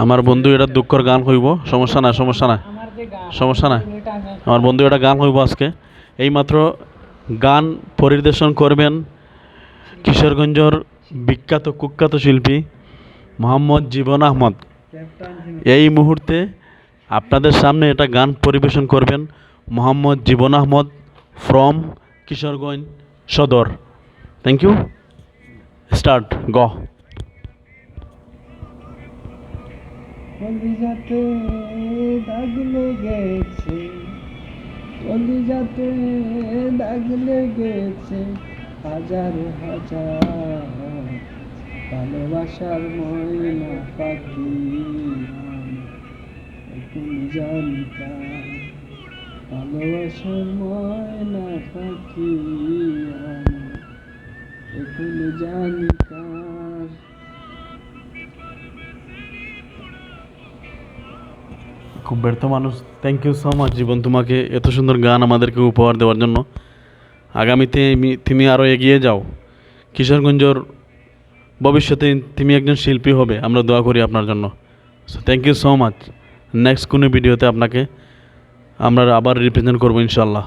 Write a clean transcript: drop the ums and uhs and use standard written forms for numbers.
আমার বন্ধু এটা দুঃখর গান হইব, সমস্যা না, সমস্যা না, সমস্যা না। আমার বন্ধু এটা গান হইব আজকে। এইমাত্র গান পরিবেশন করবেন কিশোরগঞ্জের বিখ্যাত কুখ্যাত শিল্পী মোহাম্মদ জীবন আহমদ। এই মুহূর্তে আপনাদের সামনে এটা গান পরিবেশন করবেন Mohammad Jibon Ahmed from Kishoreganj Sadar. Thank you. Start গ। কলিজাতে দাগ লেগেছে, কলিজাতে দাগ লেগেছে, হাজার হাজার ভালোবাসার ময়না পাখি। এখন জানতাম ভালোবাসার ময়না পাখি, এখন জানতাম। খুব ব্যর্থ মানুষ। থ্যাংক ইউ সো মাচ জীবন, তোমাকে এত সুন্দর গান আমাদেরকে উপহার দেওয়ার জন্য। আগামীতে তুমি আরও এগিয়ে যাও। কিশোরগঞ্জের ভবিষ্যতে তুমি একজন শিল্পী হবে, আমরা দোয়া করি আপনার জন্য। So thank you so much. Next কোনো ভিডিওতে আপনাকে আমরা আবার রিপ্রেজেন্ট করবো ইনশাল্লাহ।